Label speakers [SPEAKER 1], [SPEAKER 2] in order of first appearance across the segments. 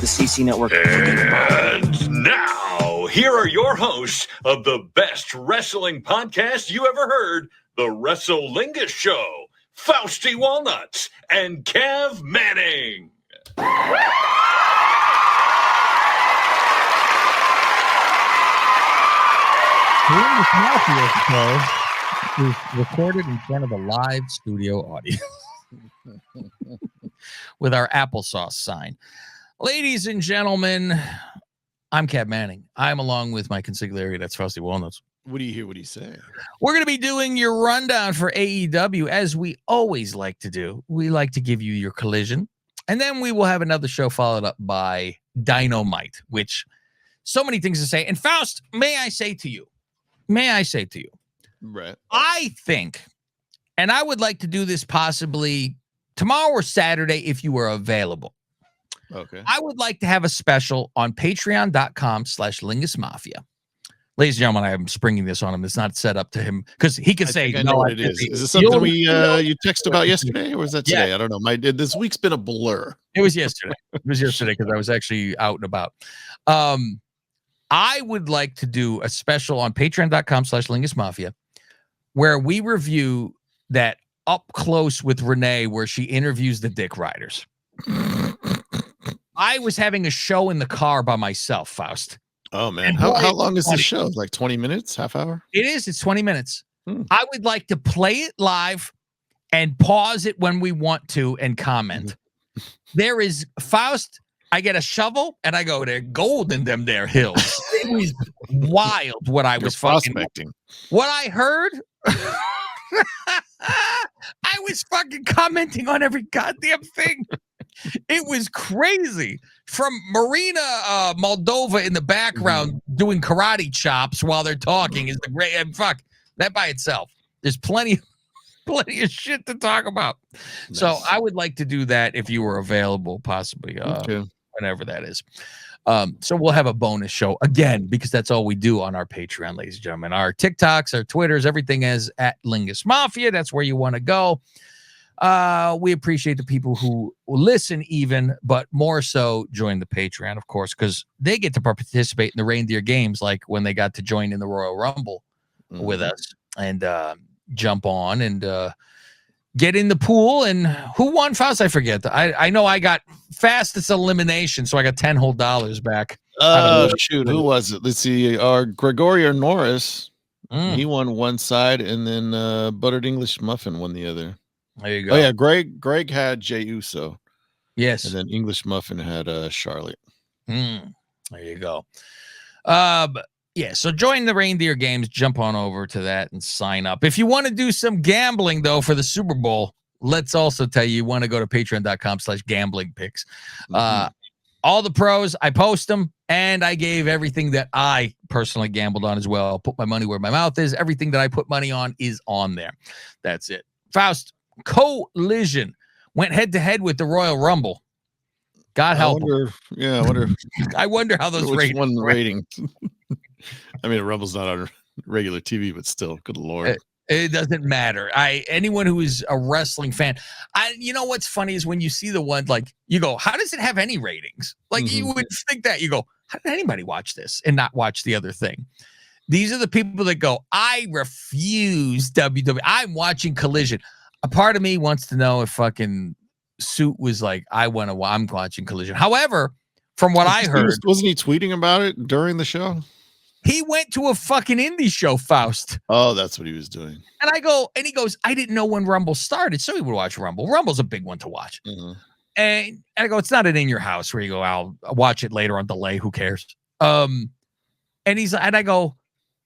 [SPEAKER 1] the CC Network.
[SPEAKER 2] And now, here are your hosts of the best wrestling podcast you ever heard, the Lingus Show, Fausty Walnuts and Cav Manning.
[SPEAKER 3] The Lingus Mafia show is recorded in front of a live studio audience with our applesauce sign. Ladies and gentlemen, I'm Cav Manning. I'm along with my consigliere, that's Fausty Walnuts.
[SPEAKER 4] What do you hear? What do you say?
[SPEAKER 3] We're going to be doing your rundown for AEW, as we always like to do. We like to give you your Collision, and then we will have another show followed up by Dynamite, which so many things to say. And Faust, may I say to you,
[SPEAKER 4] right?
[SPEAKER 3] I think, and I would like to do this possibly tomorrow or Saturday if you are available.
[SPEAKER 4] Okay.
[SPEAKER 3] I would like to have a special on patreon.com/Lingus Mafia. Ladies and gentlemen, I am springing this on him. It's not set up to him because he can say,
[SPEAKER 4] I know what it is. Is this something you texted about yesterday, or was that today? Yeah. I don't know. This week's been a blur.
[SPEAKER 3] It was yesterday. Because I was actually out and about. I would like to do a special on patreon.com/Lingus Mafia where we review that Up Close with Renee where she interviews the Dick Riders. I was having a show in the car by myself, Faust.
[SPEAKER 4] Oh, man. How long is this show? Like 20 minutes? Half hour?
[SPEAKER 3] It is. It's 20 minutes. I would like to play it live and pause it when we want to and comment. There is, Faust, I get a shovel and I go, there's gold in them there hills. It was wild what I was
[SPEAKER 4] prospecting.
[SPEAKER 3] What I heard, I was fucking commenting on every goddamn thing. It was crazy. From Marina Moldova in the background doing karate chops while they're talking is the great. And fuck that by itself. There's plenty of shit to talk about. Nice. So I would like to do that if you were available, possibly whenever that is. So we'll have a bonus show again because that's all we do on our Patreon, ladies and gentlemen. Our TikToks, our Twitters, everything is at Lingus Mafia. That's where you want to go. We appreciate the people who listen even, but more so join the Patreon, of course, because they get to participate in the reindeer games, like when they got to join in the Royal Rumble with us and jump on and get in the pool. And who won Faust? I forget. I know I got fastest elimination, so I got $10 whole back.
[SPEAKER 4] Shoot, who was it? Let's see. Gregorio Norris, he won one side, and then Buttered English Muffin won the other.
[SPEAKER 3] There you go.
[SPEAKER 4] Oh yeah, Greg had Jey Uso.
[SPEAKER 3] Yes.
[SPEAKER 4] And then English Muffin had Charlotte.
[SPEAKER 3] There you go. Yeah, so join the reindeer games, jump on over to that and sign up. If you want to do some gambling though for the Super Bowl, let's also tell you want to go to patreon.com/gambling picks. All the pros, I post them, and I gave everything that I personally gambled on as well. Put my money where my mouth is. Everything that I put money on is on there. That's it. Faust, Collision went head to head with the Royal Rumble. God help. I wonder how those ratings
[SPEAKER 4] won the rating. I mean, Rumble's not on regular TV, but still, good Lord.
[SPEAKER 3] It doesn't matter. Anyone who is a wrestling fan, you know what's funny is when you see the one, like, you go, how does it have any ratings? Like, you would think that. You go, how did anybody watch this and not watch the other thing? These are the people that go, I refuse WWE. I'm watching Collision. A part of me wants to know if fucking Suit was like, I'm watching Collision. However, from what I heard,
[SPEAKER 4] wasn't he tweeting about it during the show?
[SPEAKER 3] He went to a fucking indie show, Faust.
[SPEAKER 4] Oh, that's what he was doing.
[SPEAKER 3] And he goes, I didn't know when Rumble started, so he would watch Rumble. Rumble's a big one to watch. And I go, it's not an in your house where you go, I'll watch it later on delay. Who cares? And I go,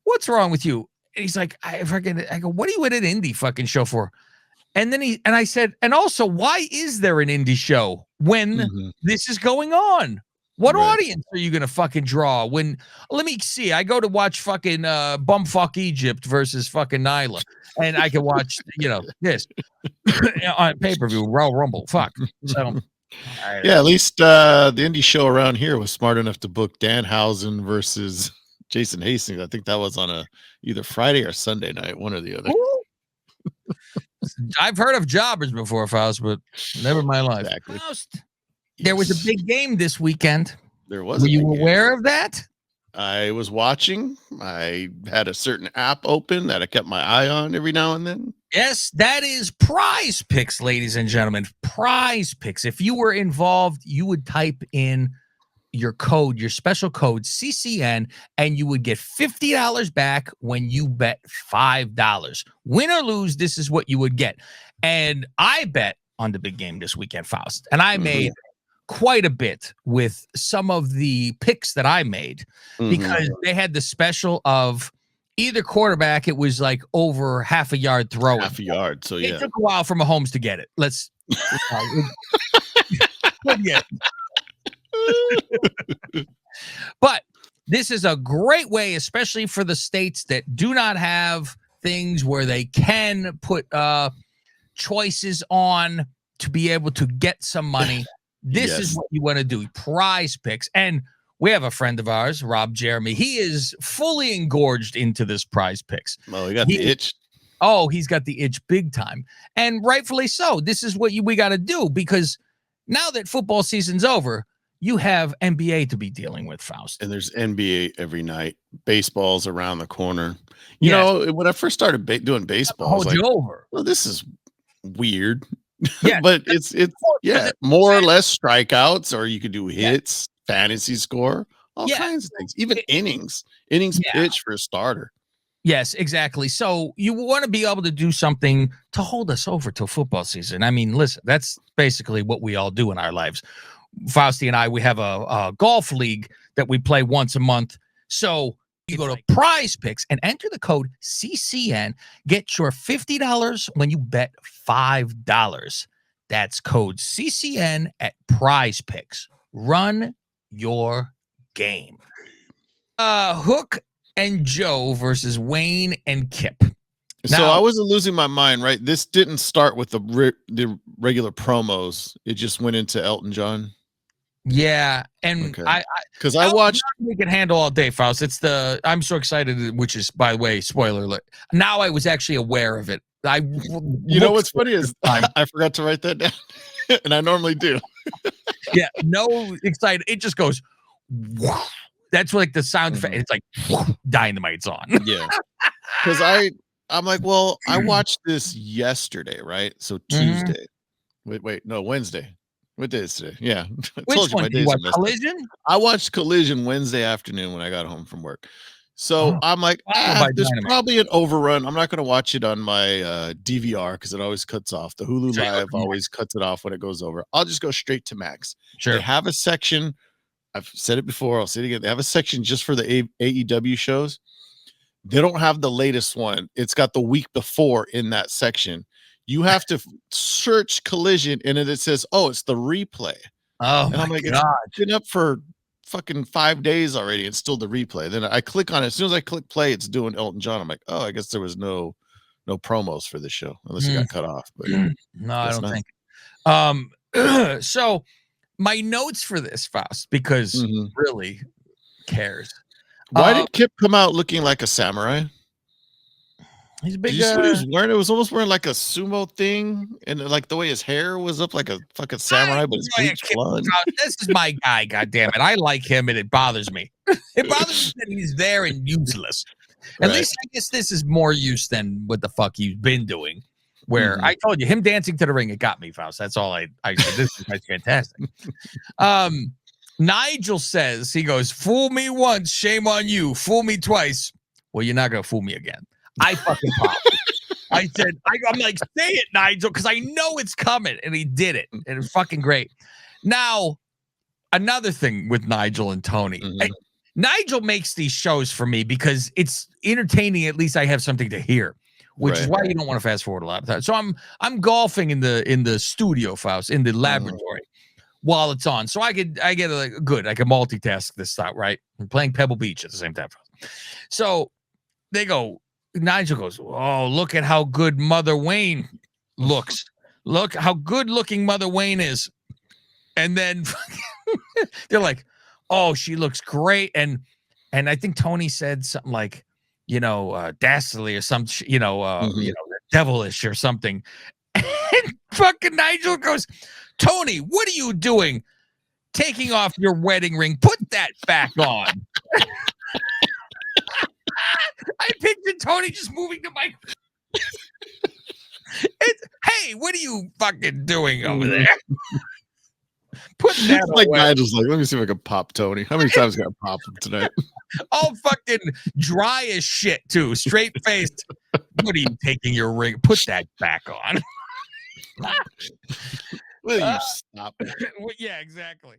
[SPEAKER 3] what's wrong with you? And he's like, I go, what are you at an indie fucking show for? And then I said, and also, why is there an indie show when this is going on? What audience are you going to fucking draw? Let me see. I go to watch fucking Bumfuck Egypt versus fucking Nyla. And I can watch, this on pay-per-view, Royal Rumble. Fuck. So,
[SPEAKER 4] yeah, at least the indie show around here was smart enough to book Danhausen versus Jason Hastings. I think that was on either Friday or Sunday night, one or the other.
[SPEAKER 3] I've heard of jobbers before, Faust, but never in my life.
[SPEAKER 4] Exactly.
[SPEAKER 3] Faust, There was a
[SPEAKER 4] Yes.
[SPEAKER 3] big game this weekend.
[SPEAKER 4] There was.
[SPEAKER 3] Were
[SPEAKER 4] a
[SPEAKER 3] you
[SPEAKER 4] big game.
[SPEAKER 3] aware of that?
[SPEAKER 4] I was watching. I had a certain app open that I kept my eye on every now and then.
[SPEAKER 3] Yes, that is Prize Picks, ladies and gentlemen. Prize Picks. If you were involved, you would type in your code, your special code CCN, and you would get $50 back when you bet $5. Win or lose, this is what you would get. And I bet on the big game this weekend, Faust, and I made quite a bit with some of the picks that I made because they had the special of either quarterback. It was like over half a yard throwing.
[SPEAKER 4] Half a yard. So
[SPEAKER 3] It
[SPEAKER 4] yeah.
[SPEAKER 3] took a while for Mahomes to get it. But this is a great way, especially for the states that do not have things where they can put choices on to be able to get some money. This is what you want to do. Prize Picks. And we have a friend of ours, Rob Jeremy. He is fully engorged into this Prize Picks.
[SPEAKER 4] Oh, he got the itch.
[SPEAKER 3] Oh, he's got the itch big time. And rightfully so. This is what we got to do because now that football season's over, you have NBA to be dealing with, Faust.
[SPEAKER 4] And there's NBA every night. Baseball's around the corner. You know, when I first started doing baseball, I was like,
[SPEAKER 3] over.
[SPEAKER 4] Well, this is weird.
[SPEAKER 3] Yeah.
[SPEAKER 4] But it's more or less strikeouts, or you could do hits, fantasy score, all kinds of things. Even innings pitch for a starter.
[SPEAKER 3] Yes, exactly. So you want to be able to do something to hold us over till football season. I mean, listen, that's basically what we all do in our lives. Fausti and I, we have a golf league that we play once a month. So you go to Prize Picks and enter the code CCN, get your $50 when you bet $5. That's code CCN at Prize Picks. Run your game. Hook and Joe versus Wayne and Kip.
[SPEAKER 4] So I wasn't losing my mind, right? This didn't start with the regular promos. It just went into Elton John.
[SPEAKER 3] Yeah, and
[SPEAKER 4] because I watched.
[SPEAKER 3] We can handle all day, Faust. I'm so excited, which is, by the way, spoiler alert. Now I was actually aware of it.
[SPEAKER 4] You know what's funny is I forgot to write that down, and I normally do.
[SPEAKER 3] Yeah, no excited. It just goes. Whoosh. That's like the sound effect. It's like whoosh, dynamite's on.
[SPEAKER 4] Yeah, because I'm like, well, I watched this yesterday, right? So Tuesday. Wednesday. What day is today? Yeah.
[SPEAKER 3] Which one? You watch Collision?
[SPEAKER 4] I watched Collision Wednesday afternoon when I got home from work. So I'm like, there's probably an overrun. I'm not going to watch it on my DVR because it always cuts off. The Hulu Live always cuts it off when it goes over. I'll just go straight to Max.
[SPEAKER 3] Sure.
[SPEAKER 4] They have a section. I've said it before. I'll say it again. They have a section just for the AEW shows. They don't have the latest one. It's got the week before in that section. You have to search Collision, and it says, "Oh, it's the replay."
[SPEAKER 3] Oh,
[SPEAKER 4] and I'm like, God. It's been up for fucking 5 days already. It's still the replay. Then I click on it. As soon as I click play, it's doing Elton John. I'm like, oh, I guess there was no promos for the show unless it got cut off. But
[SPEAKER 3] no, I don't think. So my notes for this, Faust, because really cares.
[SPEAKER 4] Why did Kip come out looking like a samurai?
[SPEAKER 3] He's a big.
[SPEAKER 4] Did you see what he was wearing? It was almost wearing like a sumo thing, and like the way his hair was up like a fucking samurai, but it's bleached blonde.
[SPEAKER 3] This is my guy. God damn it! I like him, and it bothers me. It bothers me that he's there and useless. At least I guess this is more use than what the fuck he's been doing. Where I told you him dancing to the ring, it got me, Faust. That's all I said. This is fantastic. Nigel says, he goes, "Fool me once, shame on you. Fool me twice. Well, you're not gonna fool me again." I fucking popped. I said, I'm like, say it, Nigel, because I know it's coming. And he did it. And it's fucking great. Now, another thing with Nigel and Tony. Nigel makes these shows for me because it's entertaining. At least I have something to hear, which is why you don't want to fast forward a lot of times. So I'm golfing in the studio, Faust, in the laboratory while it's on. So I can multitask this stuff, right? I'm playing Pebble Beach at the same time. So they go, Nigel goes, "Oh, look at how good Mother Wayne looks. Look how good looking Mother Wayne is." And then they're like, "Oh, she looks great." And I think Tony said something like, dastardly or some, devilish or something. And fucking Nigel goes, "Tony, what are you doing? taking off your wedding ring. Put that back on. I pictured Tony just moving the mic. Hey, what are you fucking doing over there? Put that
[SPEAKER 4] like
[SPEAKER 3] away.
[SPEAKER 4] Nigel's like, let me see if I can pop Tony. How many times can I pop him tonight?
[SPEAKER 3] All fucking dry as shit, too. Straight faced. What are you taking your ring? Put that back on.
[SPEAKER 4] Will you stop?
[SPEAKER 3] Yeah, exactly.